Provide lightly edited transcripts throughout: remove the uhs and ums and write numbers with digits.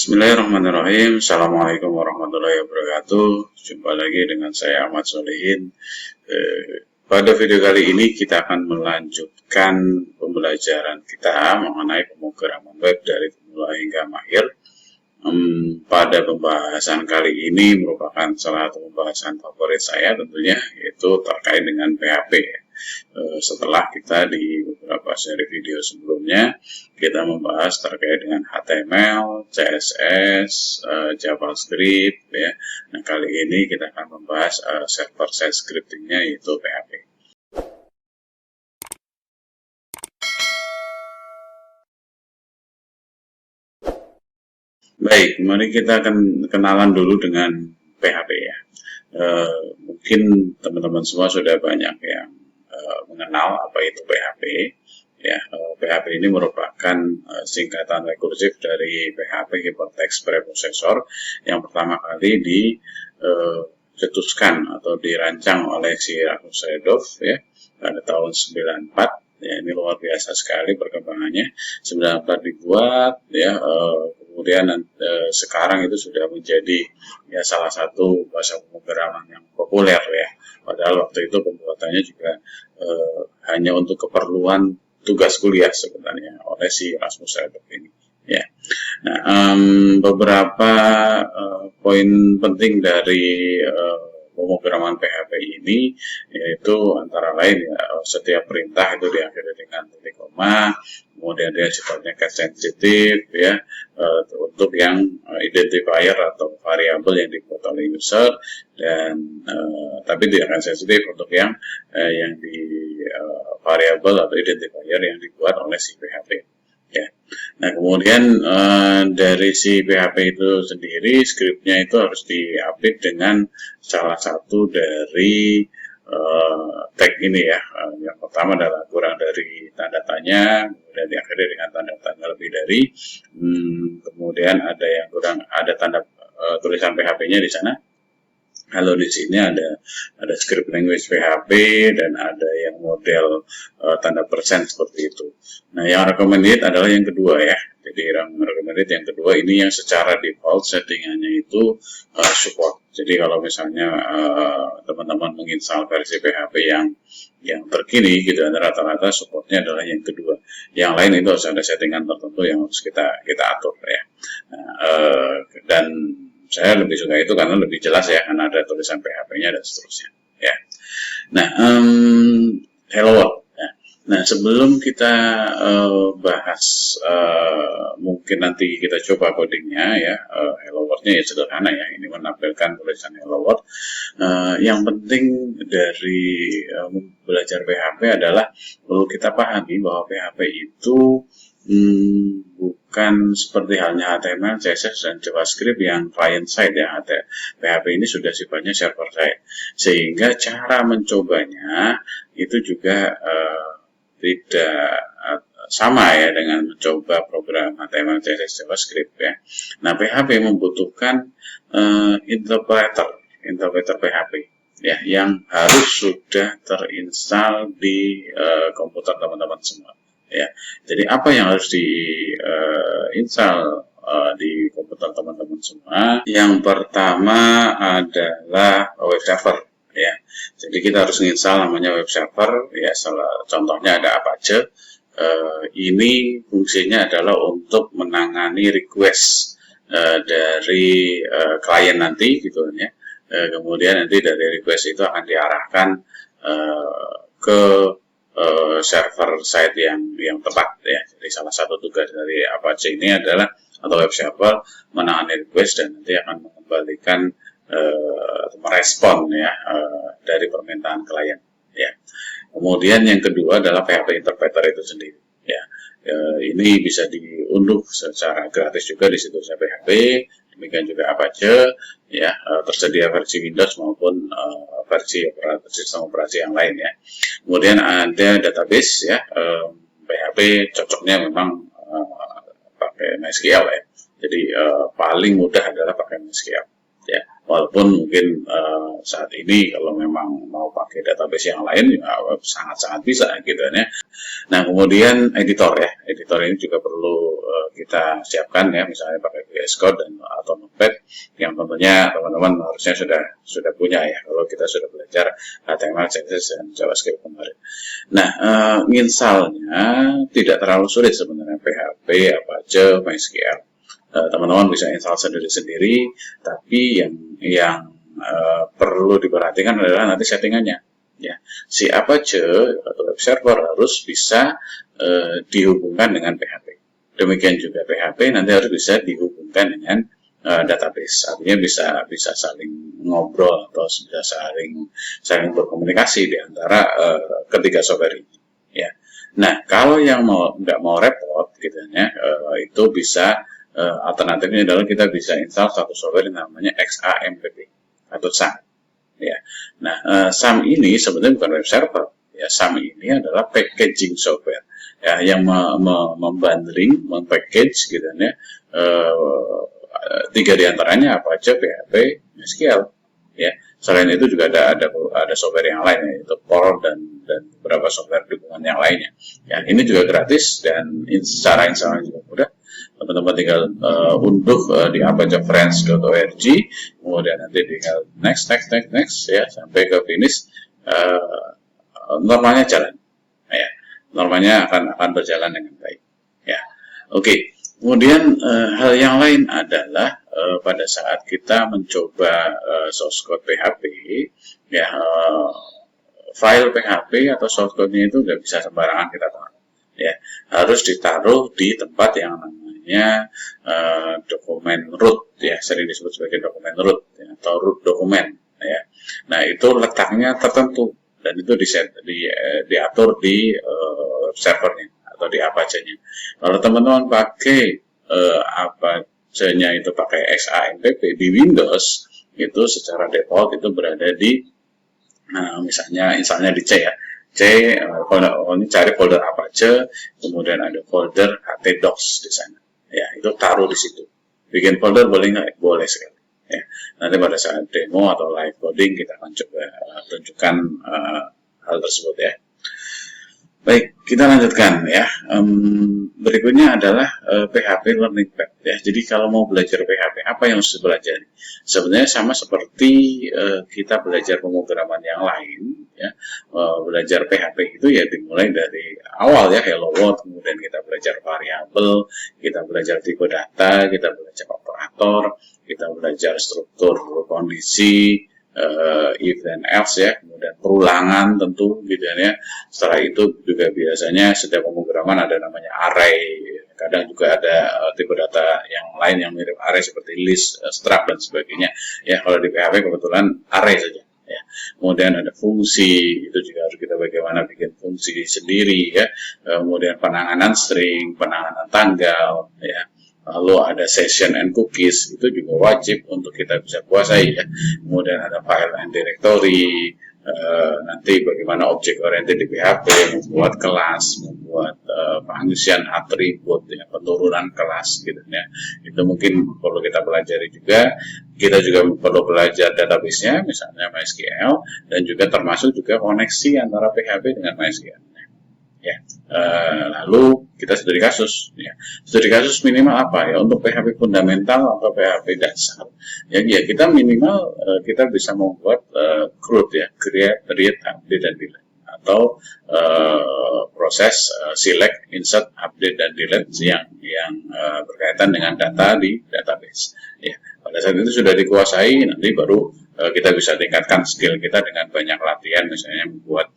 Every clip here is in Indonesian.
Bismillahirrahmanirrahim. Assalamualaikum warahmatullahi wabarakatuh. Jumpa lagi dengan saya Ahmad Solihin. Pada video kali ini kita akan melanjutkan pembelajaran kita mengenai pemrograman web dari pemula hingga mahir. Pada pembahasan kali ini merupakan salah satu pembahasan favorit saya tentunya, yaitu terkait dengan PHP. Setelah kita di beberapa seri video sebelumnya kita membahas terkait dengan HTML, CSS, JavaScript ya. Nah, kali ini kita akan membahas server side scriptingnya, yaitu PHP. Baik, mari kita akan kenalan dulu dengan PHP ya. Mungkin teman-teman semua sudah banyak yang mengenal apa itu PHP. Ya, PHP ini merupakan singkatan rekursif dari PHP Hypertext Preprocessor yang pertama kali dicetuskan atau dirancang oleh si Rasul Sedov ya pada tahun 94. Ya, ini luar biasa sekali perkembangannya. 94 dibuat ya, kemudian sekarang itu sudah menjadi ya salah satu bahasa pemrograman yang populer ya. Padahal waktu itu pembuatannya juga hanya untuk keperluan tugas kuliah sebenarnya oleh si Rasmus Sedov ini. Ya, nah beberapa poin penting dari pemrograman PHP ini yaitu antara lain ya, setiap perintah itu diakhiri dengan titik koma, kemudian dia sifatnya case sensitif ya, untuk yang identifier atau variabel yang dibuat oleh user, dan tapi tidak akan sensitif untuk yang di variabel atau identifier yang dibuat oleh si PHP ya. Nah, kemudian dari si PHP itu sendiri, skripnya itu harus diupdate dengan salah satu dari tag ini ya. Yang pertama adalah kurang dari tanda tanya, kemudian diakhiri dengan tanda tanya lebih dari, kemudian ada yang kurang, ada tanda tulisan PHP-nya di sana. Kalau di sini ada script language PHP dan ada yang model tanda persen seperti itu. Nah, yang recommended adalah yang kedua ya. Jadi yang recommended yang kedua ini yang secara default settingannya itu support. Jadi kalau misalnya teman-teman menginstal versi PHP yang terkini gitu, rata-rata supportnya adalah yang kedua. Yang lain itu harus ada settingan tertentu yang harus kita atur ya. Nah, dan saya lebih suka itu karena lebih jelas ya, karena ada tulisan PHP-nya dan seterusnya ya. Nah, hello world ya. Nah, sebelum kita bahas mungkin nanti kita coba codingnya ya, hello world-nya ya sederhana ya, ini menampilkan tulisan hello world. Yang penting dari belajar PHP adalah perlu kita pahami bahwa PHP itu bukan seperti halnya HTML, CSS, dan JavaScript yang client side ya. PHP ini sudah sifatnya server side, sehingga cara mencobanya itu juga tidak sama ya dengan mencoba program HTML, CSS, JavaScript ya. Nah, PHP membutuhkan interpreter PHP ya, yang harus sudah terinstal di komputer teman-teman semua. Ya, jadi apa yang harus diinstal di komputer teman-teman semua? Yang pertama adalah web server ya. Jadi kita harus menginstal namanya web server ya. Contohnya ada Apache. Ini fungsinya adalah untuk menangani request dari klien nanti gitu ya. Kemudian nanti dari request itu akan diarahkan ke server side yang tepat ya. Jadi salah satu tugas dari Apache ini adalah, atau web server, menangani request dan nanti akan mengembalikan merespon ya dari permintaan klien ya. Kemudian yang kedua adalah PHP interpreter itu sendiri ya. Ini bisa diunduh secara gratis juga di situs PHP. Demikian juga Apache ya, tersedia versi Windows maupun versi sistem operasi yang lain ya. Kemudian ada database ya, PHP cocoknya memang pakai MySQL ya. Jadi paling mudah adalah pakai MySQL ya. Walaupun mungkin saat ini kalau memang mau pakai database yang lain ya, sangat-sangat bisa gitu ya. Nah, kemudian editor ya, editor ini juga perlu kita siapkan ya, misalnya pakai VS Code dan atau Notepad yang tentunya teman-teman harusnya sudah punya ya kalau kita sudah belajar HTML, CSS dan JavaScript kemarin. Nah, nginstalnya tidak terlalu sulit sebenarnya, PHP, Apache, MySQL. Teman-teman bisa install sendiri-sendiri, tapi yang perlu diperhatikan adalah nanti settingannya. Ya, si Apache atau web server harus bisa dihubungkan dengan PHP. Demikian juga PHP nanti harus bisa dihubungkan dengan database. Artinya bisa saling ngobrol atau bisa saling berkomunikasi di antara ketiga software ini. Ya. Nah, kalau yang nggak mau repot, gitu ya, itu bisa alternatifnya adalah kita bisa install satu software yang namanya XAMPP atau SAM. Ya. Nah, SAM ini sebenarnya bukan web server. Ya, SAM ini adalah packaging software ya, yang membundling, mempackage gitu ya. Tiga diantaranya apa aja, PHP, SQL. Ya. Selain itu juga ada software yang lain, yaitu Core dan beberapa software dukungan yang lainnya. Ya, ini juga gratis dan secara install juga mudah. Teman-teman tinggal unduh di apachefriends.org, kemudian nanti tinggal next ya sampai ke finish. Normalnya jalan, ya, normalnya akan berjalan dengan baik. Ya, oke. Kemudian hal yang lain adalah pada saat kita mencoba source code PHP, ya, file PHP atau source code-nya itu nggak bisa sembarangan kita taruh. Ya, harus ditaruh di tempat yang namanya dokumen root, ya, sering disebut sebagai dokumen root ya, atau root dokumen. Ya. Nah, itu letaknya tertentu dan itu diatur di servernya atau di Apache-nya. Kalau teman-teman pakai Apache-nya itu pakai XAMPP di Windows, itu secara default itu berada di misalnya di C ya. Ini cari folder Apache, kemudian ada folder htdocs di sana. Ya, itu taruh di situ. Bikin folder boleh nggak? Boleh sekali. Ya. Nanti pada saat demo atau live coding kita akan coba tunjukkan hal tersebut ya. Baik, kita lanjutkan ya. Berikutnya adalah PHP Learning Path ya. Jadi kalau mau belajar PHP, apa yang harus dipelajari? Sebenarnya sama seperti kita belajar pemrograman yang lain ya. Belajar PHP itu ya dimulai dari awal ya, hello world, kemudian kita belajar variabel, kita belajar tipe data, kita belajar operator, kita belajar struktur kondisi, if dan else ya, kemudian perulangan tentu gitu ya. Setelah itu juga biasanya setiap pemrograman ada namanya array, kadang juga ada tipe data yang lain yang mirip array seperti list, struct dan sebagainya ya. Kalau di PHP kebetulan array saja ya. Kemudian ada fungsi, itu juga harus kita bagaimana bikin fungsi sendiri ya. Kemudian penanganan string, penanganan tanggal ya. Lalu ada session and cookies, itu juga wajib untuk kita bisa kuasai ya. Kemudian ada file and directory, nanti bagaimana object oriented di PHP, membuat kelas, membuat pengisian atribut, ya, penurunan kelas gitu ya. Itu mungkin perlu kita pelajari juga. Kita juga perlu belajar database-nya, misalnya MySQL, dan juga termasuk juga koneksi antara PHP dengan MySQL. Ya, lalu kita studi kasus. Ya. Studi kasus minimal apa ya? Untuk PHP fundamental atau PHP dasar, ya kita minimal kita bisa membuat CRUD ya, create, read, update dan delete, atau proses select, insert, update dan delete yang berkaitan dengan data di database. Ya, pada saat itu sudah dikuasai, nanti baru kita bisa tingkatkan skill kita dengan banyak latihan, misalnya membuat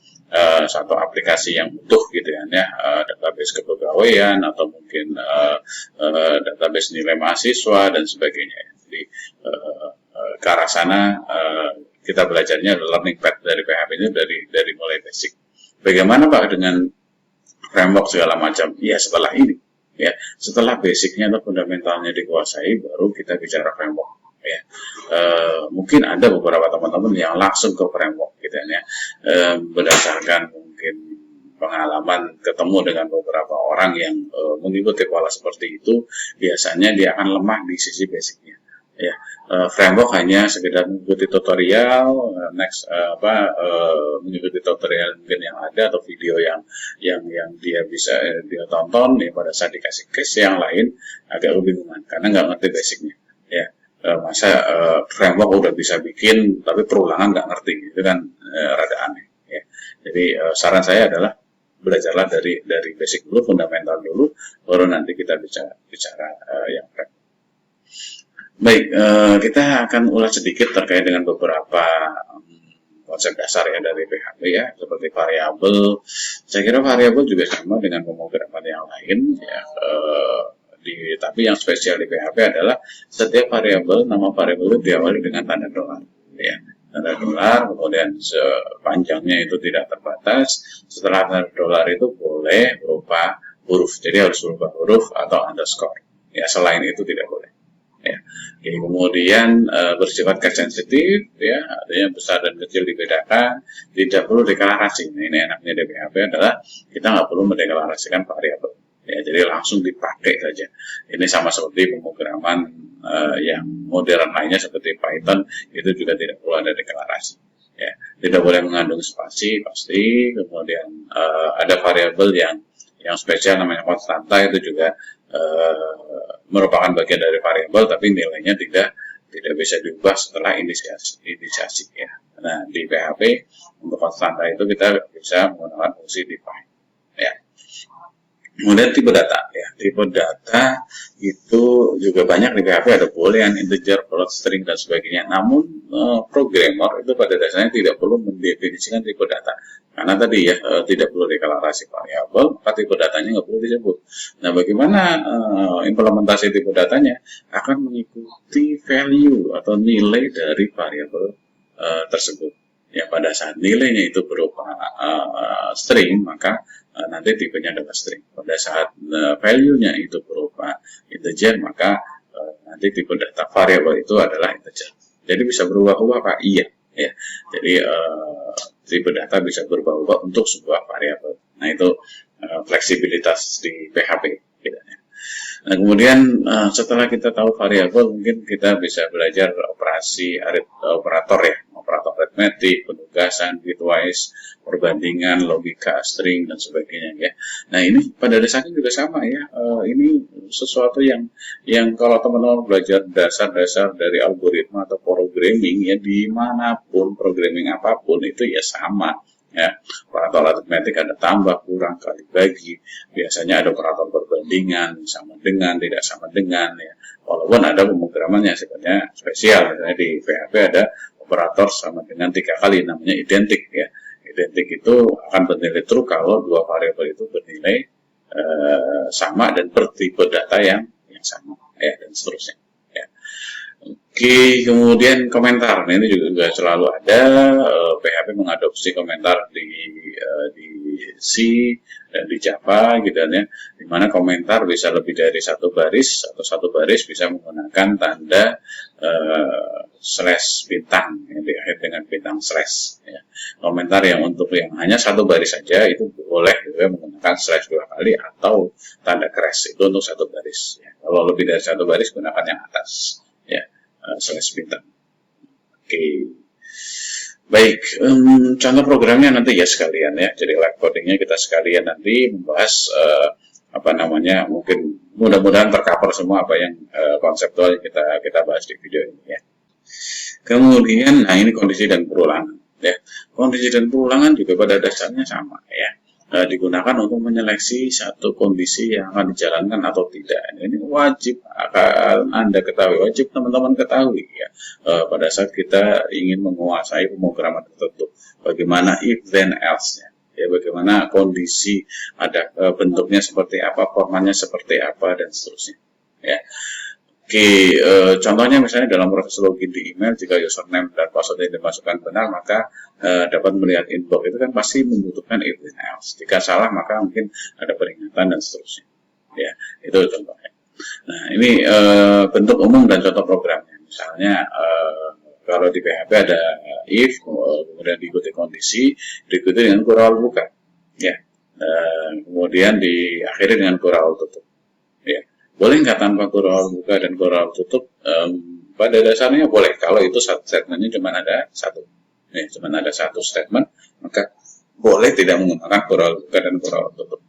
satu aplikasi yang utuh gitu ya, database kepegawaian atau mungkin database nilai mahasiswa dan sebagainya. Jadi ke arah sana kita belajarnya learning path dari PHP ini dari mulai basic. Bagaimana Pak dengan framework segala macam? Ya setelah ini, ya setelah basicnya atau fundamentalnya dikuasai, baru kita bicara framework. Ya, mungkin ada beberapa teman-teman yang langsung ke framework gitu ya, berdasarkan mungkin pengalaman ketemu dengan beberapa orang yang mengikuti pola seperti itu, biasanya dia akan lemah di sisi basicnya. Ya, framework hanya sekedar mengikuti tutorial, mengikuti tutorial mungkin yang ada atau video yang dia bisa dia tonton ya pada saat dikasih case. Yang lain agak kebingungan karena nggak ngerti basicnya. Ya, masa framework udah bisa bikin tapi perulangan nggak ngerti, itu kan rada aneh. Ya. Jadi saran saya adalah belajarlah dari basic dulu, fundamental dulu, baru nanti kita bicara yang framework. Baik, kita akan ulas sedikit terkait dengan beberapa konsep dasar ya dari PHP ya, seperti variabel. Saya kira variabel juga sama dengan pemrograman yang lain ya. Tapi yang spesial di PHP adalah setiap variabel, nama variabel itu diawali dengan tanda dolar. Ya, tanda dolar, kemudian sepanjangnya itu tidak terbatas. Setelah tanda dolar itu boleh berupa huruf, jadi harus berupa huruf atau underscore. Ya, selain itu tidak boleh. Ya. Kemudian bersifat case sensitif, ya, artinya besar dan kecil dibedakan, tidak perlu deklarasi. Nah, ini enaknya di PHP adalah kita nggak perlu mendeklarasikan variabel, ya, jadi langsung dipakai saja. Ini sama seperti pemrograman yang modern lainnya seperti Python, itu juga tidak perlu ada deklarasi. Ya, tidak boleh mengandung spasi pasti. Kemudian ada variabel yang spesial namanya konstanta, itu juga merupakan bagian dari variabel, tapi nilainya tidak bisa diubah setelah inisiasi ya. Nah, di PHP untuk konstanta itu kita bisa menggunakan fungsi define ya. Kemudian tipe data ya, tipe data itu juga banyak di PHP, ada boolean, integer, float, string dan sebagainya. Namun programmer itu pada dasarnya tidak perlu mendefinisikan tipe data karena tadi ya tidak perlu deklarasi variabel, maka tipe datanya nggak perlu disebut. Nah, bagaimana implementasi tipe datanya akan mengikuti value atau nilai dari variabel tersebut. Ya, pada saat nilainya itu berupa string, maka nanti tipenya adalah string. Pada saat value-nya itu berupa integer, maka nanti tipe data variabel itu adalah integer. Jadi bisa berubah-ubah, Pak? Iya. Ya. Jadi tipe data bisa berubah-ubah untuk sebuah variabel. Nah, itu fleksibilitas di PHP. Gitu. Nah, kemudian setelah kita tahu variabel, mungkin kita bisa belajar operator ya, operator arithmetic, penugasan, bitwise, perbandingan, logika, string dan sebagainya ya. Nah, ini pada dasarnya juga sama ya. Ini sesuatu yang kalau teman-teman belajar dasar-dasar dari algoritma atau programming ya, dimanapun programming apapun itu ya sama. Ya, operator aritmetik ada tambah, kurang, kali, bagi. Biasanya ada operator perbandingan, sama dengan, tidak sama dengan. Ya. Walaupun ada pemrograman yang sifatnya spesial, misalnya di PHP ada operator sama dengan 3 kali, namanya identik. Ya. Identik itu akan bernilai true kalau dua variabel itu bernilai sama dan bertipe data yang sama, ya, dan seterusnya. Ya. Oke, kemudian komentar. Nah, ini juga selalu ada. PHP mengadopsi komentar di C dan di Java gitu ya. Di mana komentar bisa lebih dari satu baris atau satu baris bisa menggunakan tanda slash bintang yang diakhiri dengan bintang slash. Ya. Komentar yang untuk yang hanya satu baris saja itu boleh juga menggunakan slash 2 kali atau tanda crash, itu untuk satu baris. Ya. Kalau lebih dari satu baris gunakan yang atas. Ya. Slash bintang. Oke. Baik, contoh programnya nanti ya sekalian ya. Jadi live codingnya kita sekalian nanti membahas mungkin mudah-mudahan tercover semua apa yang konseptual kita bahas di video ini ya. Kemudian, nah ini kondisi dan perulangan ya. Kondisi dan perulangan juga pada dasarnya sama ya. Digunakan untuk menyeleksi satu kondisi yang akan dijalankan atau tidak. Ini wajib akan Anda ketahui, wajib teman-teman ketahui ya. Pada saat kita ingin menguasai pemrograman tertentu, bagaimana if then else ya, bagaimana kondisi ada bentuknya seperti apa, formatnya seperti apa dan seterusnya. Ya. Oke, contohnya misalnya dalam proses login di email, jika username dan password yang dimasukkan benar, maka dapat melihat inbox. Itu kan pasti membutuhkan if then else. Jika salah, maka mungkin ada peringatan dan seterusnya. Ya, itu contohnya. Nah, ini bentuk umum dan contoh programnya. Misalnya, kalau di PHP ada if, kemudian diikuti kondisi, diikuti dengan kurang bukan. Ya, kemudian diakhiri dengan kurang tutup. Ya. Boleh nggak tanpa kurang buka dan kurang tutup? pada dasarnya boleh kalau itu statementnya cuma ada satu, ya, cuma ada satu statement, maka boleh tidak menggunakan plural buka dan plural tutup.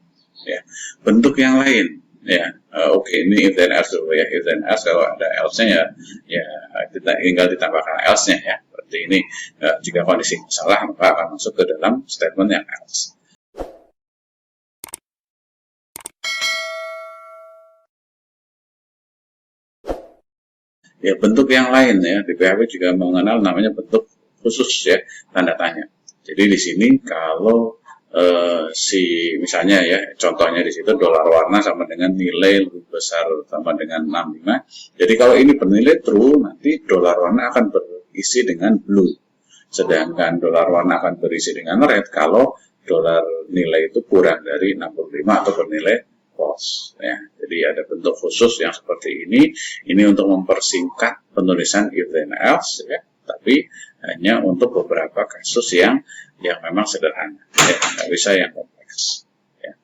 Ya, bentuk yang lain, ya, oke, ini if then else dulu ya, if then else kalau ada else-nya ya kita tinggal ditambahkan else-nya ya, seperti ini. Jika kondisi salah maka akan masuk ke dalam statement yang else. Ya, bentuk yang lain ya, di PHP juga mengenal namanya bentuk khusus ya, tanda tanya. Jadi di sini kalau misalnya ya, contohnya di situ dolar warna sama dengan nilai lebih besar sama dengan 65. Jadi kalau ini bernilai true, nanti dolar warna akan berisi dengan blue. Sedangkan dolar warna akan berisi dengan red kalau dolar nilai itu kurang dari 65 atau bernilai false ya. Jadi ada bentuk khusus yang seperti ini untuk mempersingkat penulisan if then else ya, tapi hanya untuk beberapa kasus yang memang sederhana ya, nggak bisa yang kompleks ya.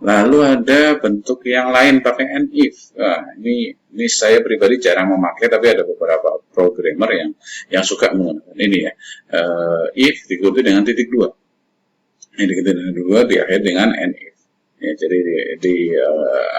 Lalu ada bentuk yang lain pakai and if. Nah, ini saya pribadi jarang memakai, tapi ada beberapa programmer yang suka menggunakan ini ya. If diikuti dengan titik dua, ini diikuti dengan dua, diakhiri dengan and if. Ya, jadi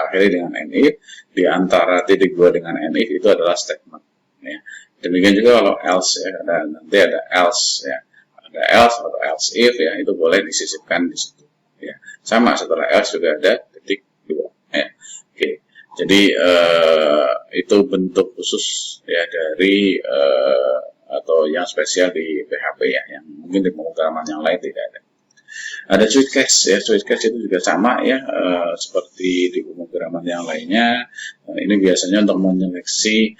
akhirnya dengan and if, di antara titik 2 dengan and if itu adalah statement ya. Demikian juga kalau else ya, nanti ada else ya, ada else atau else if ya, itu boleh disisipkan di situ ya. Sama setelah else juga ada titik 2 ya. Oke. Jadi itu bentuk khusus ya dari atau yang spesial di PHP ya, yang mungkin di pemrograman yang lain tidak ada. Ada switch case ya, switch case itu juga sama ya, seperti di pemrograman yang lainnya. Ini biasanya untuk menyeleksi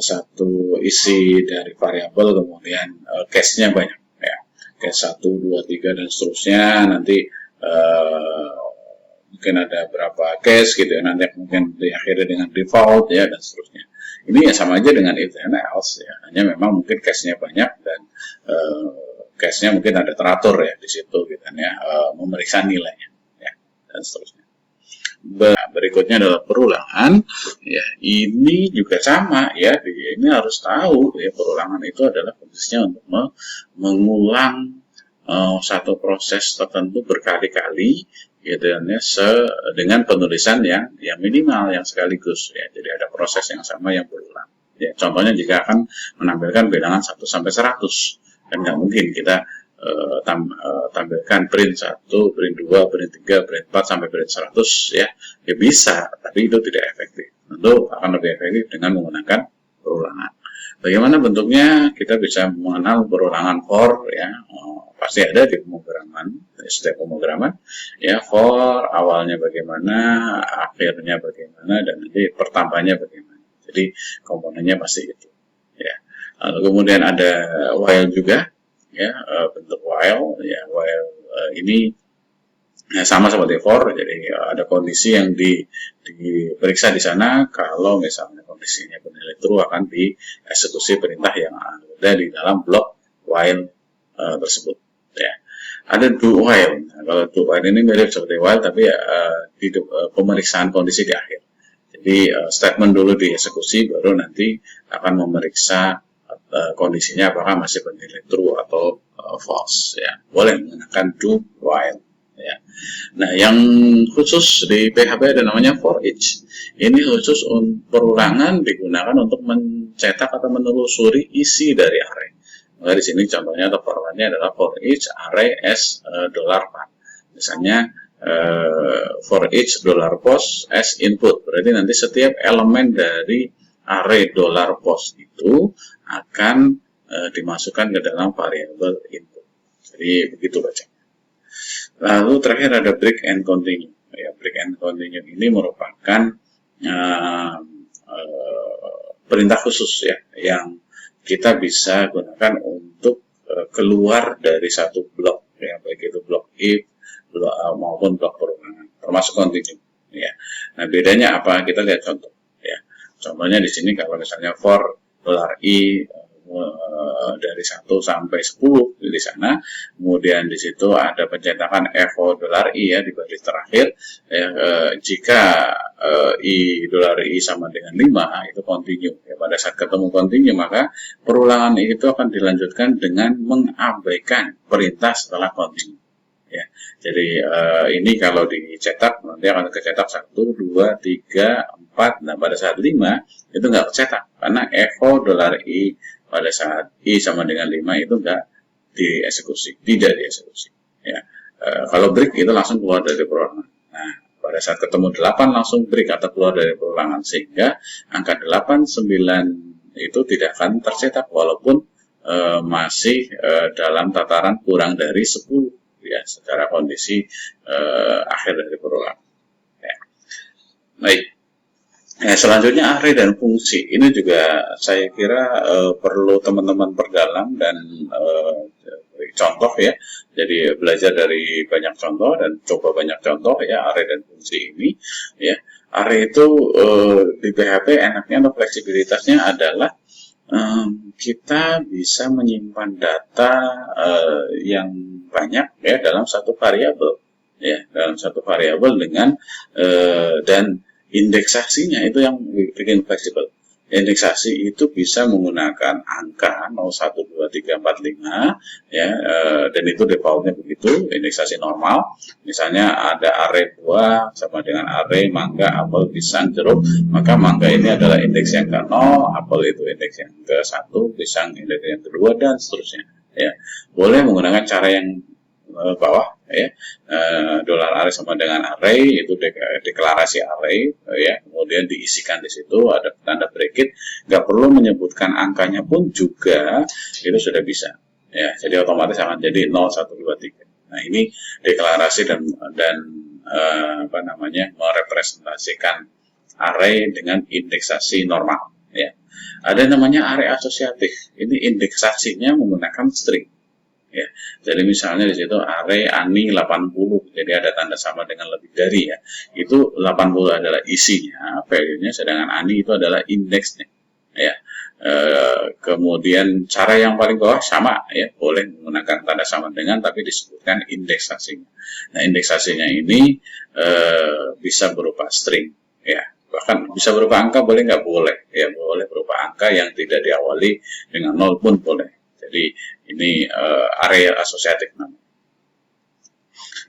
satu isi dari variabel, kemudian case-nya banyak ya, case 1, 2, 3 dan seterusnya. Nanti mungkin ada berapa case gitu ya, nanti mungkin diakhiri dengan default ya dan seterusnya. Ini ya sama aja dengan if then else ya, hanya memang mungkin case-nya banyak dan case-nya mungkin ada teratur ya di situ gitu ya, memeriksa nilainya ya dan seterusnya. Berikutnya adalah perulangan ya, ini juga sama ya, ini harus tahu ya, perulangan itu adalah fungsinya untuk mengulang satu proses tertentu berkali-kali gitu ya, dengan penulisan yang minimal yang sekaligus ya. Jadi ada proses yang sama yang berulang ya. Contohnya jika akan menampilkan bilangan 1 sampai 100, kan nggak mungkin kita tampilkan print 1, print 2, print 3, print 4 sampai print 100 ya. Ya bisa, tapi itu tidak efektif. Tentu akan lebih efektif dengan menggunakan perulangan. Bagaimana bentuknya? Kita bisa mengenal perulangan for ya, pasti ada di pemrograman, setiap pemrograman ya, for awalnya bagaimana, akhirnya bagaimana, dan nanti pertambahannya bagaimana. Jadi komponennya pasti itu ya. Lalu kemudian ada while juga ya, bentuk while ya, while ini ya, sama seperti for. Jadi ada kondisi yang diperiksa di sana. Kalau misalnya kondisinya bernilai true, akan dieksekusi perintah yang ada di dalam blok while tersebut ya. Ada do while. Nah, kalau do while ini mirip seperti while, tapi di pemeriksaan kondisi di akhir. Jadi statement dulu dieksekusi, baru nanti akan memeriksa kondisinya apakah masih bernilai true atau false ya. Boleh menggunakan do while ya. Nah, yang khusus di PHP ada namanya for each. Ini khusus perulangan, digunakan untuk mencetak atau menelusuri isi dari array. Maka di sini contohnya atau formatnya adalah for each array as $. Misalnya for each $post as input. Berarti nanti setiap elemen dari array $post itu akan dimasukkan ke dalam variabel input. Jadi begitu baca. Lalu terakhir ada break and continue. Ya, break and continue ini merupakan perintah khusus ya, yang kita bisa gunakan untuk keluar dari satu blok ya, baik itu blok if maupun blok perulangan, termasuk continue ya. Nah, bedanya apa? Kita lihat contoh ya. Contohnya di sini kalau misalnya for $i, dari 1 sampai 10 di sana. Kemudian di situ ada pencetakan EVO dolar I ya di baris terakhir ya, jika I dolar I sama dengan 5 itu continue ya. Pada saat ketemu continue maka perulangan itu akan dilanjutkan dengan mengabaikan perintah setelah continue ya. Jadi ini kalau dicetak nanti akan kecetak 1, 2, 3, 4. Nah pada saat 5 itu nggak kecetak karena EVO dolar I pada saat I sama dengan 5 itu nggak dieksekusi, tidak dieksekusi ya. Kalau break itu langsung keluar dari perulangan. Nah pada saat ketemu 8 langsung break atau keluar dari perulangan, sehingga angka 8, 9 itu tidak akan tercetak walaupun masih dalam tataran kurang dari 10 ya secara kondisi akhir dari perulangan ya. Baik. Nah, selanjutnya array dan fungsi ini juga saya kira perlu teman-teman perdalam dan contoh ya. Jadi belajar dari banyak contoh dan coba banyak contoh ya array dan fungsi ini ya. Array itu di PHP enaknya atau fleksibilitasnya adalah kita bisa menyimpan data yang banyak ya dalam satu variabel ya, dalam satu variabel dengan dan indeksasinya itu yang bikin fleksibel. Indeksasi itu bisa menggunakan angka 0, 1, 2, 3, 4, 5 ya, dan itu defaultnya begitu, indeksasi normal. Misalnya ada array buah sama dengan array mangga, apel, pisang, jeruk, maka mangga ini adalah indeks yang ke-0, apel itu indeks yang ke-1, pisang indeks yang kedua, dan seterusnya ya. Boleh menggunakan cara yang bawah ya, dolar array sama dengan array itu deklarasi array ya, kemudian diisikan di situ ada tanda bracket, nggak perlu menyebutkan angkanya pun juga itu sudah bisa ya, jadi otomatis akan jadi 0, 1, 2, 3. Nah ini deklarasi dan merepresentasikan array dengan indeksasi normal ya. Ada namanya array asosiatif, ini indeksasinya menggunakan string ya. Jadi misalnya di situ array ani 80, jadi ada tanda sama dengan lebih dari ya. Itu 80 adalah isinya, value-nya, sedangkan ani itu adalah indeksnya ya. Kemudian cara yang paling bawah sama ya, boleh menggunakan tanda sama dengan tapi disebutkan indeksasinya. Nah indeksasinya ini bisa berupa string ya, bahkan bisa berupa angka, boleh nggak? Boleh ya, boleh berupa angka yang tidak diawali dengan 0 pun boleh. Jadi ini array asosiatif namanya.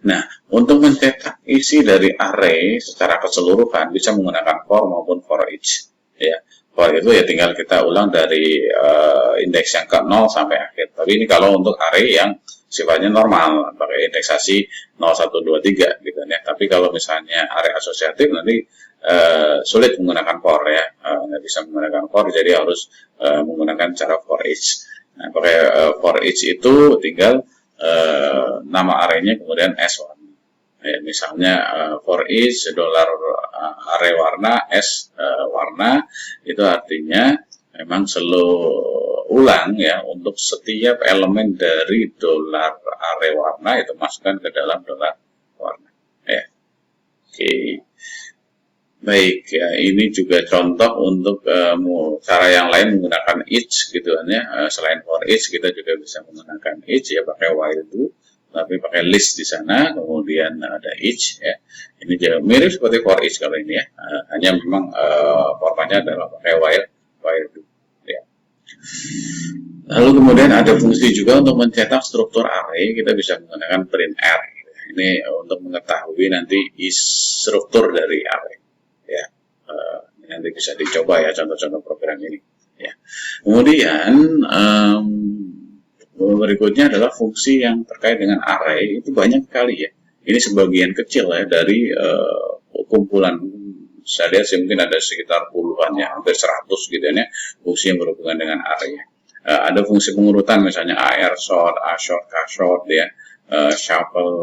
Nah, untuk mencetak isi dari array secara keseluruhan bisa menggunakan for maupun for each ya. For itu ya tinggal kita ulang dari indeks yang ke 0 sampai akhir. Tapi ini kalau untuk array yang sifatnya normal pakai indeksasi 0, 1, 2, 3 gitu ya. Tapi kalau misalnya array asosiatif nanti sulit menggunakan for ya, nggak bisa menggunakan for, jadi harus menggunakan cara for each. Nah, pakai for each itu tinggal nama arraynya kemudian S1. Ya, misalnya for each dolar array warna S warna, itu artinya memang selalu ulang ya, untuk setiap elemen dari dolar array warna itu masukkan ke dalam dolar warna ya. Oke. Baik ya, ini juga contoh untuk cara yang lain menggunakan each gitu kan ya. Selain for each kita juga bisa menggunakan each ya, pakai while do, tapi pakai list di sana, kemudian ada each ya. Ini juga mirip seperti for each kalau ini ya, hanya memang formatnya adalah pakai while do ya. Lalu kemudian ada fungsi juga untuk mencetak struktur array, kita bisa menggunakan print r. Ini untuk mengetahui nanti struktur dari array. Ya, nanti bisa dicoba ya contoh-contoh program ini ya. Kemudian berikutnya adalah fungsi yang terkait dengan array, itu banyak sekali ya. Ini sebagian kecil ya dari kumpulan, saya lihat mungkin ada sekitar puluhan ya, hampir 100 gitu ya, fungsi yang berhubungan dengan array. Ada fungsi pengurutan misalnya AR sort, A sort, K sort ya. Shuffle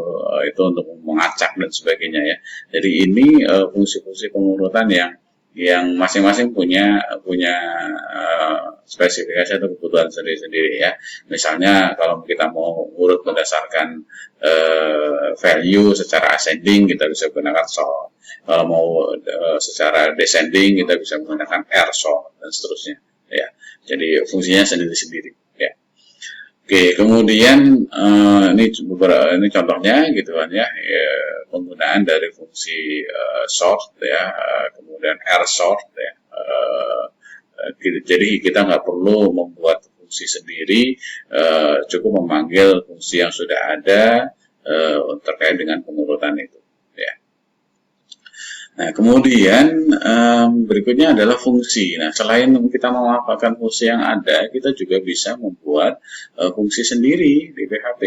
itu untuk mengacak dan sebagainya ya. Jadi ini fungsi-fungsi pengurutan yang masing-masing punya spesifikasi atau kebutuhan sendiri-sendiri ya. Misalnya kalau kita mau urut berdasarkan value secara ascending, kita bisa menggunakan sort. Kalau mau secara descending, kita bisa menggunakan R sort dan seterusnya ya. Jadi fungsinya sendiri-sendiri ya. Oke, kemudian ini contohnya gitu kan ya, penggunaan dari fungsi sort ya, kemudian r sort ya. Jadi kita nggak perlu membuat fungsi sendiri, cukup memanggil fungsi yang sudah ada terkait dengan pengurutan itu ya. Nah, kemudian berikutnya adalah fungsi. Nah, selain kita memanfaatkan fungsi yang ada, kita juga bisa membuat fungsi sendiri di PHP.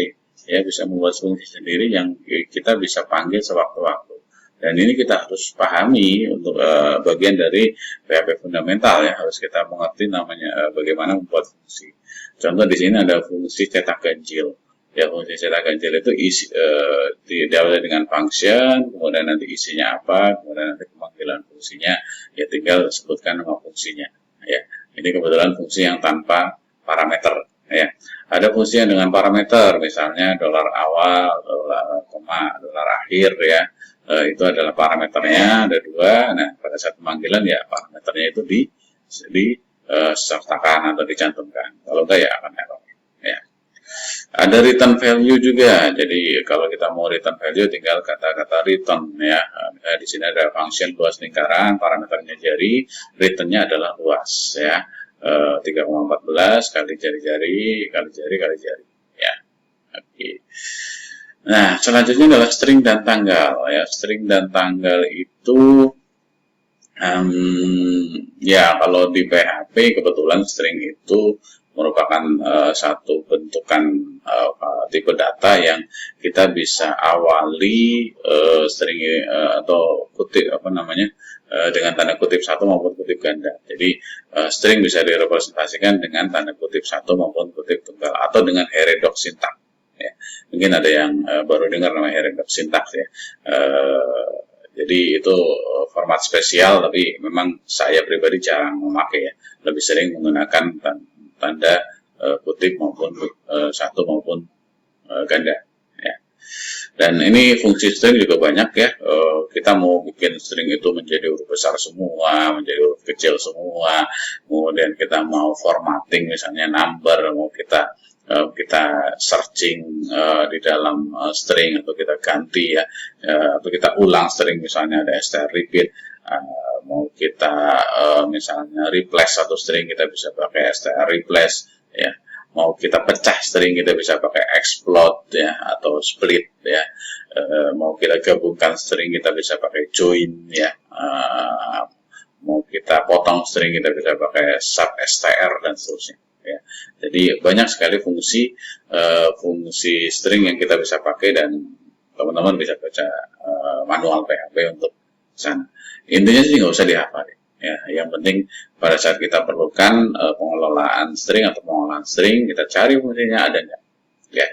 Ya, bisa membuat fungsi sendiri yang kita bisa panggil sewaktu-waktu. Dan ini kita harus pahami untuk bagian dari PHP fundamental ya, harus kita mengerti namanya bagaimana membuat fungsi. Contoh di sini ada fungsi cetak ganjil. Ya, fungsi cetak ganjil itu diawali dengan function, kemudian nanti isinya apa, kemudian nanti pemanggilan fungsinya, ya tinggal sebutkan nama fungsinya. Ya, ini kebetulan fungsi yang tanpa parameter. Ya, ada fungsi yang dengan parameter, misalnya dolar awal, dolar koma, dolar akhir ya. Itu adalah parameternya, ada dua. Nah, pada saat pemanggilan ya parameternya itu disertakan atau dicantumkan. Kalau enggak ya akan error. Ya. Ada return value juga. Jadi kalau kita mau return value tinggal kata-kata return ya. Di sini ada function luas lingkaran, parameternya jari, returnnya adalah luas ya. 3,14 kali jari-jari kali jari ya. Oke. Nah, selanjutnya adalah string dan tanggal ya. String dan tanggal itu ya kalau di PHP kebetulan string itu merupakan satu bentukan tipe data yang kita bisa awali string atau kutip dengan tanda kutip satu maupun kutip ganda. Jadi string bisa direpresentasikan dengan tanda kutip satu maupun kutip tunggal atau dengan heterodox syntax. Ya. Mungkin ada yang baru dengar nama heterodox syntax ya. Jadi itu format spesial, tapi memang saya pribadi jarang memakai ya. Lebih sering menggunakan tanda kutip maupun satu maupun ganda. Ya. Dan ini fungsi string juga banyak ya. Kita mau bikin string itu menjadi huruf besar semua, menjadi huruf kecil semua. Kemudian kita mau formatting misalnya number, mau kita searching di dalam string atau kita ganti ya, atau kita ulang string misalnya ada str repeat, mau kita misalnya replace satu string kita bisa pakai str replace ya, mau kita pecah string kita bisa pakai explode ya atau split ya, mau kita gabungkan string kita bisa pakai join ya, mau kita potong string kita bisa pakai sub str dan seterusnya. Ya, jadi banyak sekali fungsi string yang kita bisa pakai dan teman-teman bisa baca manual PHP untuk sana. Intinya sih nggak usah dihafal. Ya, yang penting pada saat kita perlukan pengelolaan string atau pengolahan string, kita cari fungsinya ada nggak. Ya,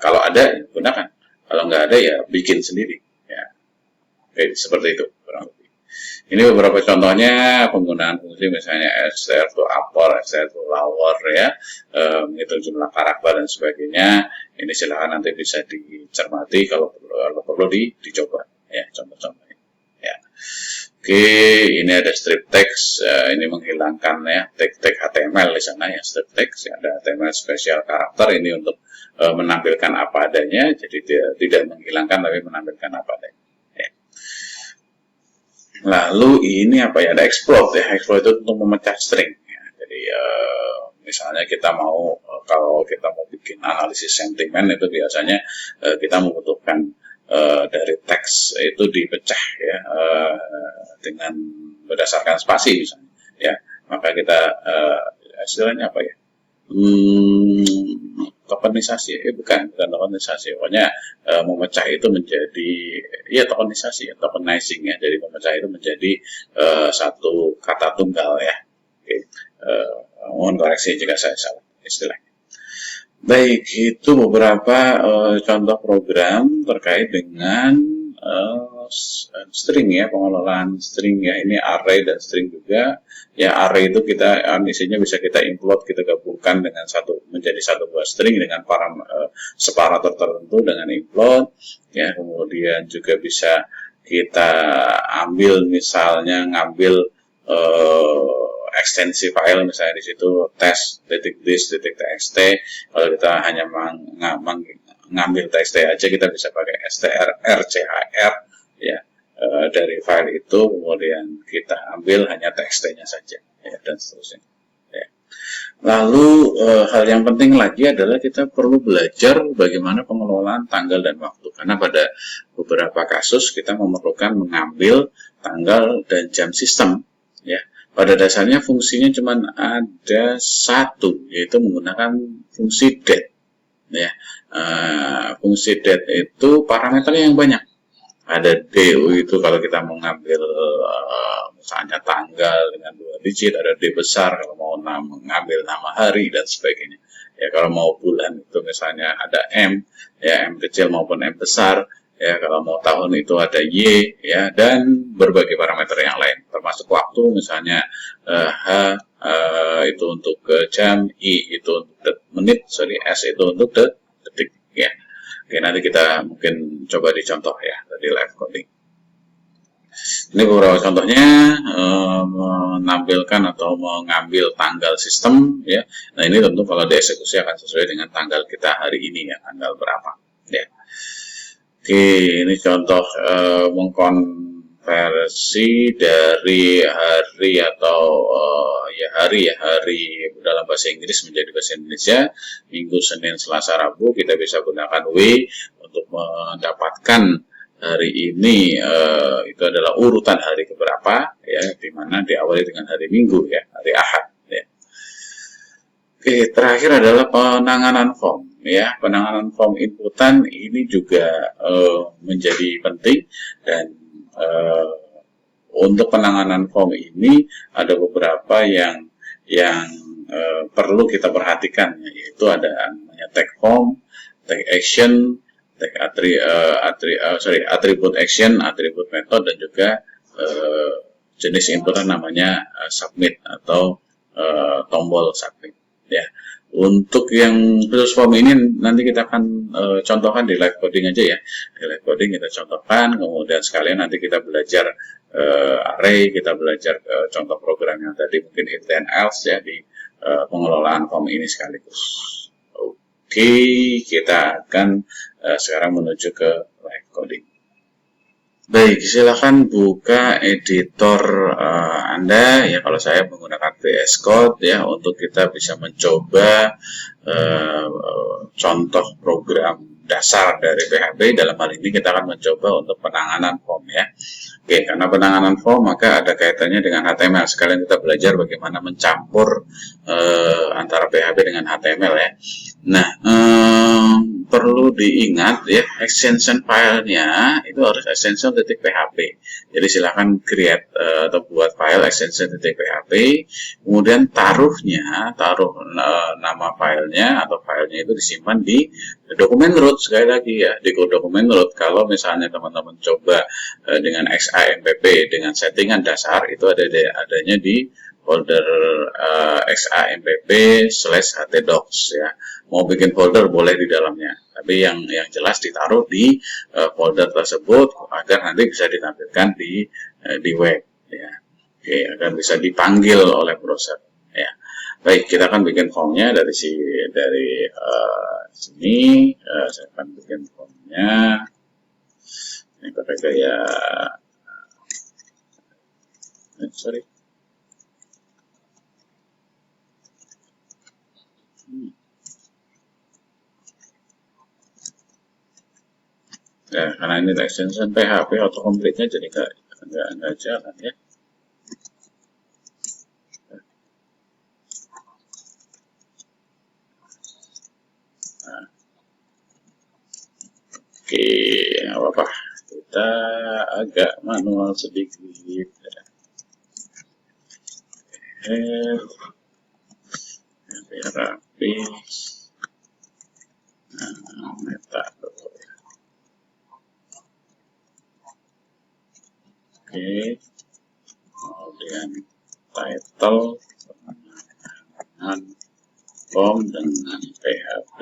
kalau ada gunakan, kalau nggak ada ya bikin sendiri. Ya, oke, seperti itu kurang lebih. Ini beberapa contohnya penggunaan fungsi misalnya str to upper, str to lower ya, menghitung jumlah karakter dan sebagainya. Ini silahkan nanti bisa dicermati kalau perlu dicoba ya contoh-contohnya. Ya. Oke, ini ada strip text, ini menghilangkan ya tag HTML di sana ya, strip text ya, ada HTML spesial karakter ini untuk menampilkan apa adanya, jadi tidak menghilangkan tapi menampilkan apa adanya. Lalu ini apa ya, ada exploit ya, exploit itu untuk memecah string ya. Jadi misalnya kita mau kalau kita mau bikin analisis sentimen itu biasanya kita membutuhkan dari teks itu dipecah ya dengan berdasarkan spasi misalnya ya, maka kita istilahnya apa ya, tokenisasi bukan tokenisasi, pokoknya memecah itu menjadi ya tokenisasi ya, tokenizing ya, jadi memecah itu menjadi satu kata tunggal ya. Oke, mohon koreksi jika saya salah istilahnya. Baik, itu beberapa contoh program terkait dengan string ya, pengelolaan string ya. Ini array dan string juga ya. Array itu kita isinya bisa kita import, kita gabungkan dengan menjadi satu buah string dengan separator tertentu dengan import ya. Kemudian juga bisa kita ambil misalnya ekstensi file, misalnya di situ test.dis.txt. Kalau kita hanya mengambil txt aja, kita bisa pakai strchr ya, dari file itu, kemudian kita ambil hanya txt-nya saja ya, dan seterusnya ya. Lalu hal yang penting lagi adalah kita perlu belajar bagaimana pengelolaan tanggal dan waktu, karena pada beberapa kasus kita memerlukan mengambil tanggal dan jam sistem ya. Pada dasarnya fungsinya cuma ada satu, yaitu menggunakan fungsi date ya. Fungsi date itu parameternya yang banyak. Ada DU itu kalau kita mau ngambil misalnya tanggal dengan 2 digit, ada D besar kalau mau mengambil nama hari dan sebagainya. Ya, kalau mau bulan itu misalnya ada M, ya M kecil maupun M besar. Ya, kalau mau tahun itu ada Y, ya, dan berbagai parameter yang lain, termasuk waktu, misalnya H itu untuk jam, I itu untuk menit, S itu untuk detik, ya. Oke, nanti kita mungkin coba dicontoh ya, tadi live coding. Ini beberapa contohnya, menampilkan atau mengambil tanggal sistem ya. Nah, ini tentu kalau dieksekusi akan sesuai dengan tanggal kita hari ini ya, tanggal berapa ya. Oke, ini contoh mengkonversi dari hari atau hari dalam bahasa Inggris menjadi bahasa Indonesia. Minggu, Senin, Selasa, Rabu kita bisa gunakan W untuk mendapatkan hari ini, itu adalah urutan hari keberapa ya, dimana diawali dengan hari Minggu ya, hari Ahad ya. Oke, terakhir adalah penanganan form ya. Penanganan form inputan ini juga menjadi penting, dan untuk penanganan form ini ada beberapa yang perlu kita perhatikan, yaitu ada namanya tag form, tag action, tag attribute action, attribute method, dan juga jenis inputan namanya submit atau tombol submit ya. Untuk yang khusus form ini nanti kita akan contohkan di live coding aja ya. Di live coding kita contohkan, kemudian sekalian nanti kita belajar array, kita belajar contoh program yang tadi mungkin if then else ya, di pengelolaan form ini sekaligus. Oke, kita akan sekarang menuju ke live coding. Baik, silakan buka editor Anda ya. Kalau saya menggunakan VS Code ya, untuk kita bisa mencoba contoh program dasar dari PHP. Dalam hal ini kita akan mencoba untuk penanganan form ya. Oke, karena penanganan form maka ada kaitannya dengan HTML. Sekalian kita belajar bagaimana mencampur antara PHP dengan HTML ya. Nah, perlu diingat ya, extension filenya itu harus extension.php. Jadi silakan create atau buat file extension.php, kemudian taruh nama filenya atau filenya itu disimpan di dokumen root. Sekali lagi ya, di dokumen root. Kalau misalnya teman-teman coba dengan XAMPP dengan settingan dasar, itu adanya di folder XAMPP/htdocs ya. Mau bikin folder boleh di dalamnya, tapi yang jelas ditaruh di folder tersebut agar nanti bisa ditampilkan di web ya. Oke, agar bisa dipanggil oleh browser ya. Baik, kita akan bikin formnya dari sini. Saya akan bikin formnya ini pakai gaya Ya, karena ini extension PHP autocomplete-nya jadi nggak jalan ya. Nah. Oke, nggak apa-apa. Kita agak manual sedikit. Biar rapi. Nah, meta. Oke, kemudian title dengan form dengan PHP.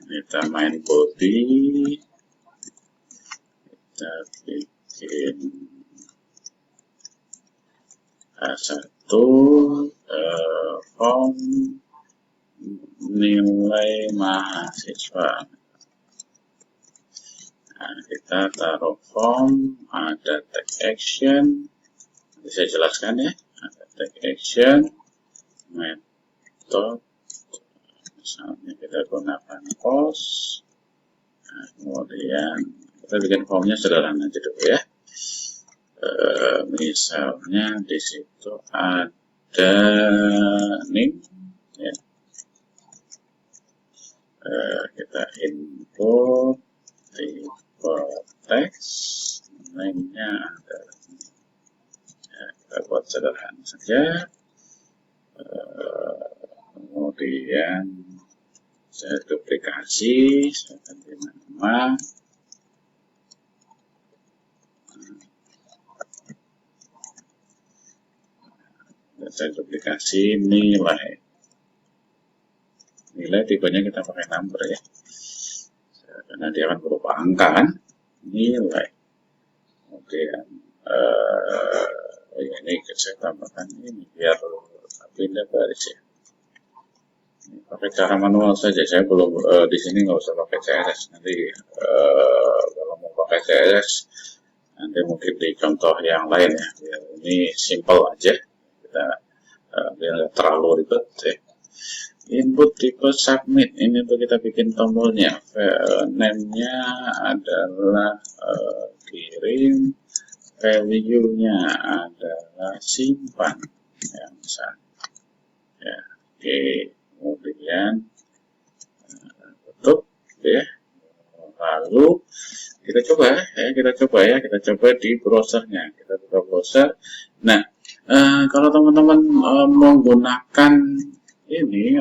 Kita main body, kita bikin bikin A1 form nilai mahasiswa. Nah, kita taruh form, ada tag action, nanti saya jelaskan ya, ada tag action, method, misalnya kita gunakan post, nah, kemudian kita bikin formnya sederhana aja dulu ya. Misalnya di situ ada name ya. Kita input tipe teks, name-nya ada ya, kita buat sederhana saja. Kemudian saya duplikasi, saya ganti nama. Saya duplikasi nilai tipenya kita pakai number ya, karena dia akan berupa angka kan, nilai. Kemudian ini saya tambahkan ini biar pindah baris ya. Ini pakai cara manual saja, saya belum di sini nggak usah pakai CSS. Nanti kalau mau pakai CSS nanti mungkin di contoh yang lain ya. Biar ini simple aja, kita biar terlalu ribet ya. Input tipe submit, ini untuk kita bikin tombolnya. Name-nya adalah kirim, value-nya adalah simpan ya, misalnya ya. Oke, kemudian tutup ya. Lalu kita coba ya, kita coba di browsernya, kita buka browser. Nah, kalau teman-teman menggunakan ini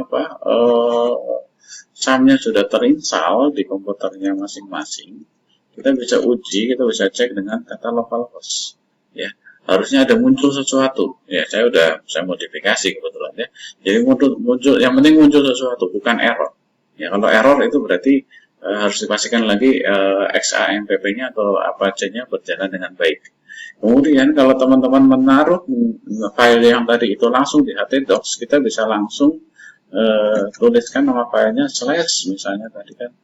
SAM-nya sudah terinstall di komputernya masing-masing, kita bisa uji, kita bisa cek dengan data localhost ya. Harusnya ada muncul sesuatu ya, saya modifikasi kebetulan ya, jadi muncul yang penting muncul sesuatu, bukan error ya. Kalau error itu berarti harus dipastikan lagi XAMPP-nya atau Apache-nya berjalan dengan baik. Kemudian kalau teman-teman menaruh file yang tadi itu langsung di htdocs, kita bisa langsung tuliskan nama filenya slash, misalnya tadi kan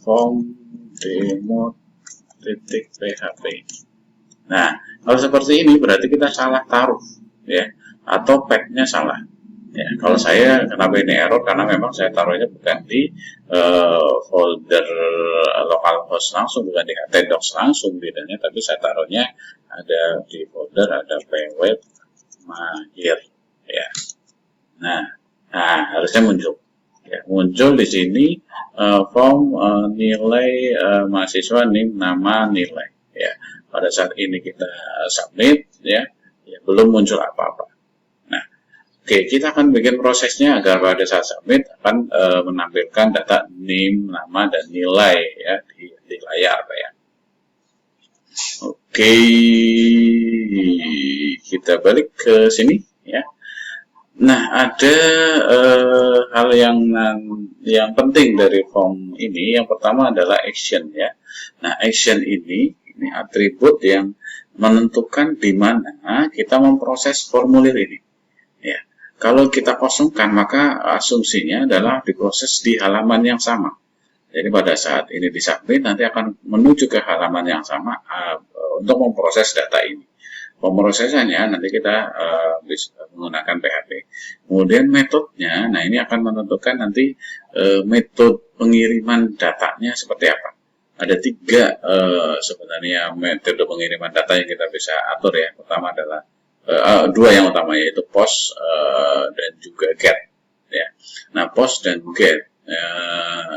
form demo.php. Nah, kalau seperti ini berarti kita salah taruh ya, atau path-nya salah ya. Kalau saya kenapa ini error, karena memang saya taruhnya bukan di folder localhost langsung, bukan di htdocs langsung bedanya, tapi saya taruhnya ada di folder, ada pweb mahir ya. Nah, harusnya muncul ya, muncul di sini form nilai mahasiswa, name, nama, nilai ya. Pada saat ini kita submit ya, belum muncul apa-apa. Nah, oke, kita akan bikin prosesnya agar pada saat submit akan menampilkan data name, nama, dan nilai ya di layar ya. Oke, kita balik ke sini ya. Nah, ada hal yang penting dari form ini. Yang pertama adalah action ya. Nah, action ini atribut yang menentukan di mana kita memproses formulir ini ya. Kalau kita kosongkan, maka asumsinya adalah diproses di halaman yang sama. Jadi pada saat ini disubmit, nanti akan menuju ke halaman yang sama untuk memproses data ini. Pemrosesannya nanti kita bisa menggunakan PHP. Kemudian metodenya, nah ini akan menentukan nanti metode pengiriman datanya seperti apa. Ada 3 sebenarnya metode pengiriman data yang kita bisa atur ya. Pertama adalah 2 yang utama, yaitu post dan juga get ya. Nah, post dan get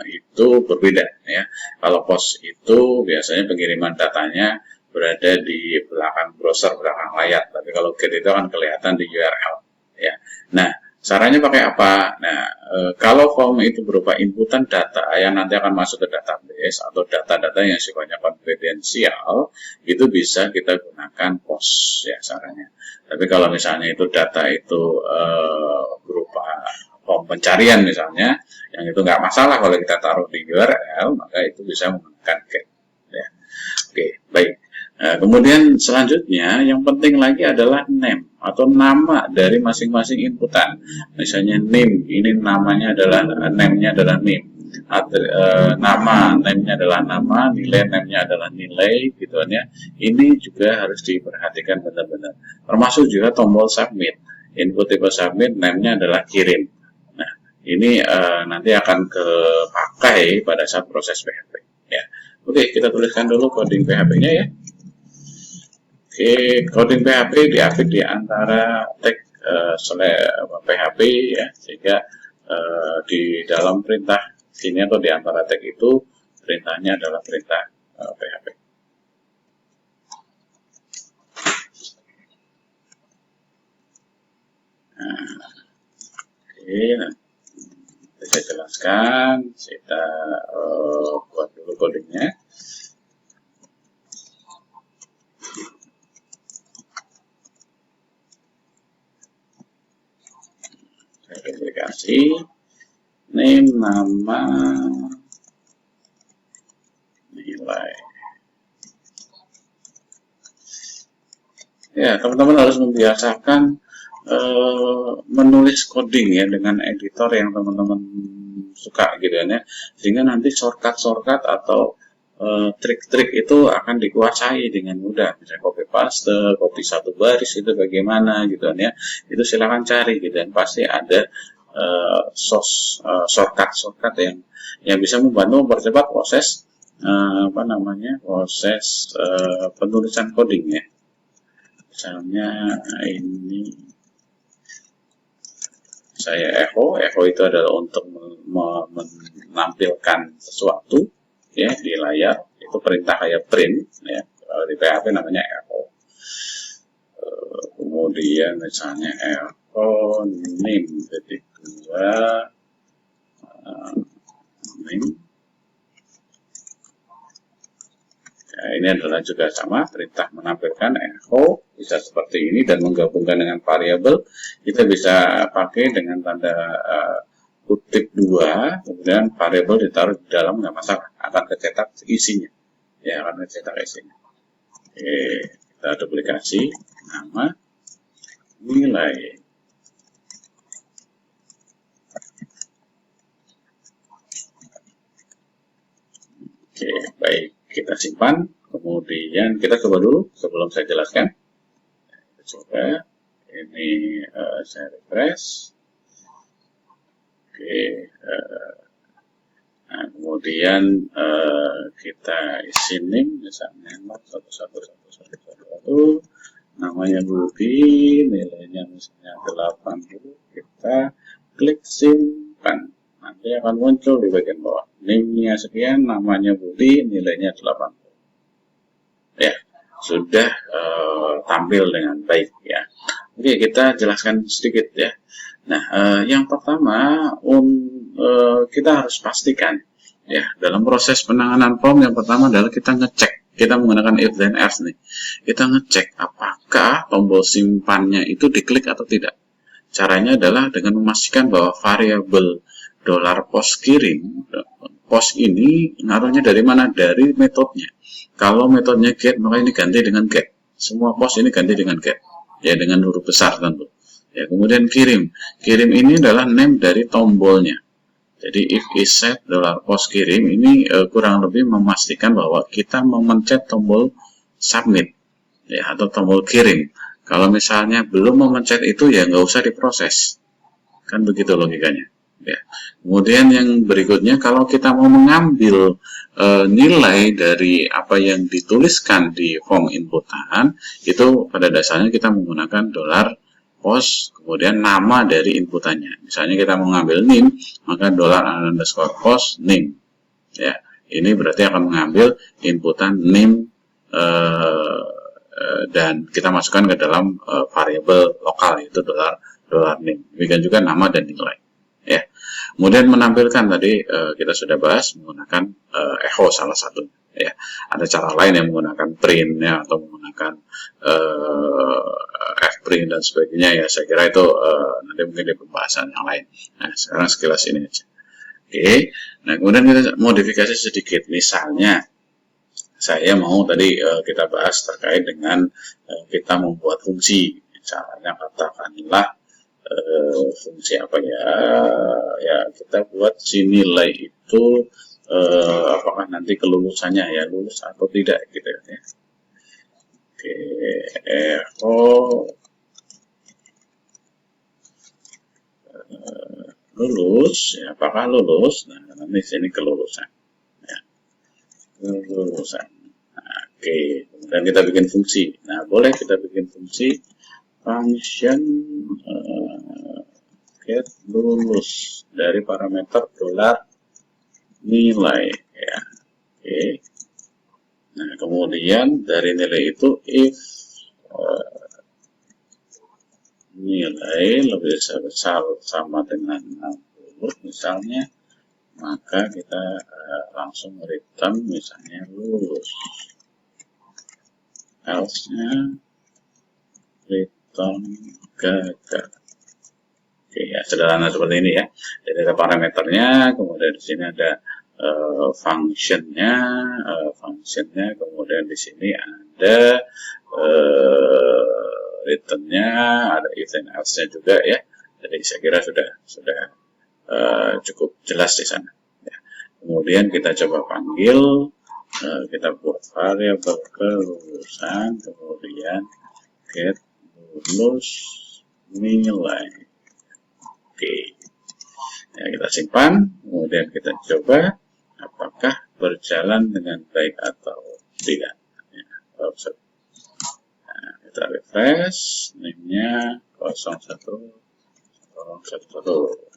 itu berbeda ya. Kalau post itu biasanya pengiriman datanya berada di belakang browser, belakang layar, tapi kalau get itu kan kelihatan di URL ya. Nah, caranya pakai apa? Nah, kalau form itu berupa inputan data yang nanti akan masuk ke database atau data-data yang sifatnya konfidensial, itu bisa kita gunakan post ya caranya. Tapi kalau misalnya itu data itu berupa form pencarian misalnya, yang itu nggak masalah kalau kita taruh di URL, maka itu bisa menggunakan get ya. Oke, baik. Nah, kemudian selanjutnya yang penting lagi adalah name atau nama dari masing-masing inputan. Misalnya name, ini namanya adalah name-nya adalah name. Nama name-nya adalah nama, nilai name-nya adalah nilai, gitu ya. Ini juga harus diperhatikan benar-benar. Termasuk juga tombol submit. Input tipe submit, name-nya adalah kirim. Nah, ini nanti akan kepakai pada saat proses PHP. Ya. Oke, kita tuliskan dulu coding PHP-nya ya. Oke, coding PHP diapit di antara tag PHP ya, sehingga di dalam perintah ini atau di antara tag itu perintahnya adalah perintah PHP. Nah, oke, nanti saya jelaskan, kita buat dulu codingnya. Aplikasi name, nama, nilai. Ya, teman-teman harus membiasakan menulis coding ya dengan editor yang teman-teman suka gitu ya, sehingga nanti shortcut atau trik-trik itu akan dikuasai dengan mudah. Misalnya copy paste, copy satu baris itu bagaimana gitu ya, itu silakan cari gitu, dan pasti ada shortcut yang bisa membantu mempercepat proses proses penulisan coding ya. Misalnya ini saya echo itu adalah untuk menampilkan sesuatu ya di layar, itu perintah kayak print ya, kalau di PHP namanya echo. Kemudian misalnya echo name titik 2 name. Nah, ini adalah juga sama, perintah menampilkan echo bisa seperti ini, dan menggabungkan dengan variabel kita bisa pakai dengan tanda kutip 2, kemudian variabel ditaruh di dalam, nggak masalah, akan kecetak isinya ya, akan kecetak isinya. Oke, kita duplikasi nama, nilai. Oke, baik, kita simpan, kemudian kita coba dulu sebelum saya jelaskan. Kita coba, ini saya refresh. Oke, nah, kemudian kita isi name, misalnya 1111111, namanya Budi, nilainya misalnya 80, kita klik simpan. Nanti akan muncul di bagian bawah, name-nya sekian, namanya Budi, nilainya 80. Ya, sudah tampil dengan baik ya. Oke, kita jelaskan sedikit ya. Nah, yang pertama kita harus pastikan ya, dalam proses penanganan form yang pertama adalah kita ngecek, kita menggunakan if then else nih. Kita ngecek apakah tombol simpannya itu diklik atau tidak. Caranya adalah dengan memastikan bahwa variabel $post kirim, post ini ngaruhnya dari mana? Dari metodenya. Kalau metodenya get, maka ini ganti dengan get. Semua post ini ganti dengan get. Ya, dengan huruf besar tentu. Ya, kemudian kirim. Kirim ini adalah name dari tombolnya. Jadi if is set $post kirim ini kurang lebih memastikan bahwa kita memencet tombol submit ya, atau tombol kirim. Kalau misalnya belum memencet itu ya nggak usah diproses. Kan begitu logikanya. Ya. Kemudian yang berikutnya, kalau kita mau mengambil nilai dari apa yang dituliskan di form inputan, itu pada dasarnya kita menggunakan $post, kemudian nama dari inputannya. Misalnya kita mau mengambil name, maka $_post name. Ya, ini berarti akan mengambil inputan name dan kita masukkan ke dalam variabel lokal, yaitu $name. Demikian juga nama dan nilai. Ya. Kemudian menampilkan tadi kita sudah bahas menggunakan echo salah satunya. Ya, ada cara lain yang menggunakan print ya, atau menggunakan fprint dan sebagainya ya. Saya kira itu nanti mungkin di pembahasan yang lain. Nah, sekarang sekilas ini aja. Oke. Nah, kemudian kita modifikasi sedikit. Misalnya saya mau tadi kita bahas terkait dengan kita membuat fungsi, misalnya katakanlah fungsi apa ya, ya kita buat si nilai itu apakah nanti kelulusannya ya lulus atau tidak gitu ya. Oke, lulus, ya, apakah lulus? Nah, nanti sini kelulusan. Ya. Kelulusan. Nah, oke, kemudian kita bikin fungsi. Nah, boleh kita bikin fungsi function get lulus dari parameter dolar nilai. Ya. Oke. Nah, kemudian dari nilai itu if nilai lebih besar sama dengan 60 misalnya, maka kita langsung return misalnya lulus, else-nya return gagal. Oke, ya sederhana seperti ini ya. Jadi ada parameternya, kemudian di sini ada functionnya, kemudian di sini ada returnnya, ada if and else-nya juga ya. Jadi saya kira sudah cukup jelas di sana. Ya. Kemudian kita coba panggil, kita buat variabel kelulusan, kemudian get lulus nilai. Oke, ya, kita simpan, kemudian kita coba apakah berjalan dengan baik atau tidak. Ya, nah, kita refresh, name-nya 01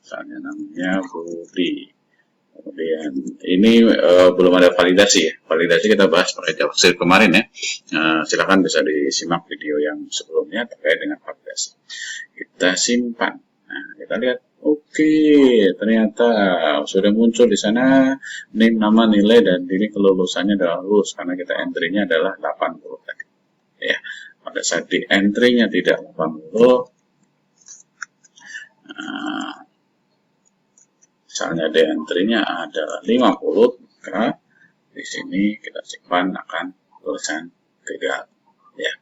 misalnya namanya Budi. Kemudian ini belum ada validasi ya. Validasi kita bahas pakai JavaScript kemarin ya. Silakan bisa disimak video yang sebelumnya terkait dengan validasi. Kita simpan. Nah, kita lihat. Oke, ternyata sudah muncul di sana name, nama, nilai, dan ini kelulusannya adalah lulus karena kita entry-nya adalah 80 tadi. Ya, pada saat di entry-nya tidak 80, misalnya di entry-nya adalah 50, maka di sini kita simpan akan tulisan gagal. Ya.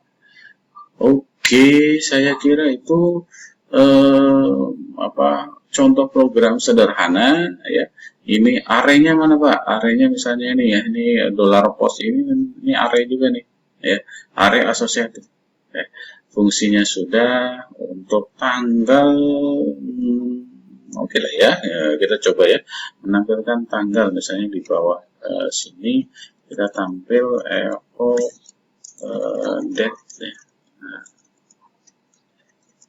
Oke, saya kira itu contoh program sederhana ya. Ini array-nya mana Pak? Array-nya misalnya ini ya, ini dollar post ini array juga nih ya, array asosiatif. Ya. Fungsinya sudah, untuk tanggal oke lah ya, kita coba ya menampilkan tanggal misalnya di bawah sini kita tampil echo date ya. Nah,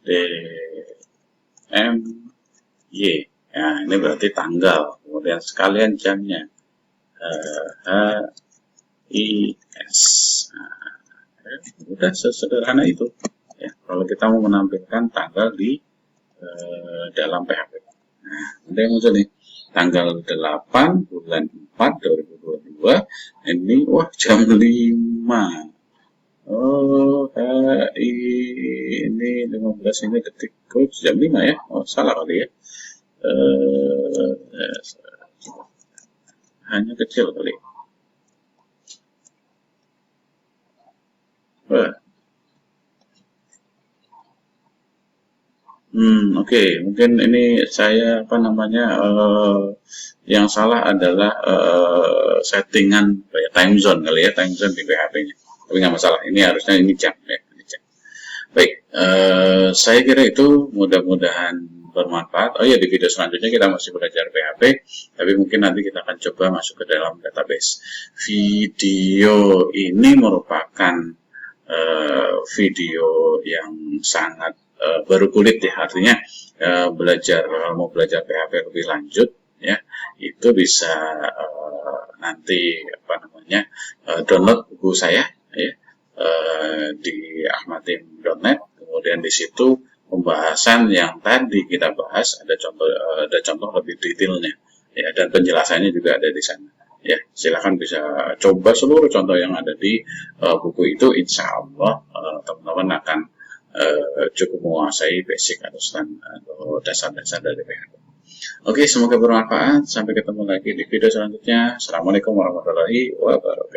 DMY ya, ini berarti tanggal, kemudian sekalian jamnya HIS. Nah, udah sesederhana itu ya kalau kita mau menampilkan tanggal di dalam PHP. Nah, ada yang muncul nih tanggal 8 bulan 4 2022 ini wah jam 5. Oh, ini 15 ini detik jam 5 ya. Oh, salah kali ya. Hanya kecil kali. Oke. Mungkin ini saya yang salah adalah settingan time zone kali ya, time zone di PHP-nya. Tapi nggak masalah, ini harusnya ini jam ya. Ini jam. Baik, saya kira itu mudah-mudahan bermanfaat. Oh ya, di video selanjutnya kita masih belajar PHP, tapi mungkin nanti kita akan coba masuk ke dalam database. Video ini merupakan video yang sangat baru kulit ya, artinya mau belajar PHP lebih lanjut ya, itu bisa nanti download buku saya ya, di ahmadtim.net. Kemudian di situ pembahasan yang tadi kita bahas ada contoh lebih detailnya ya, dan penjelasannya juga ada di sana ya. Silakan bisa coba seluruh contoh yang ada di buku itu, insya Allah teman-teman akan cukup menguasai basic atau dasar-dasar dari PHP. Oke, semoga bermanfaat. Sampai ketemu lagi di video selanjutnya. Assalamualaikum warahmatullahi wabarakatuh.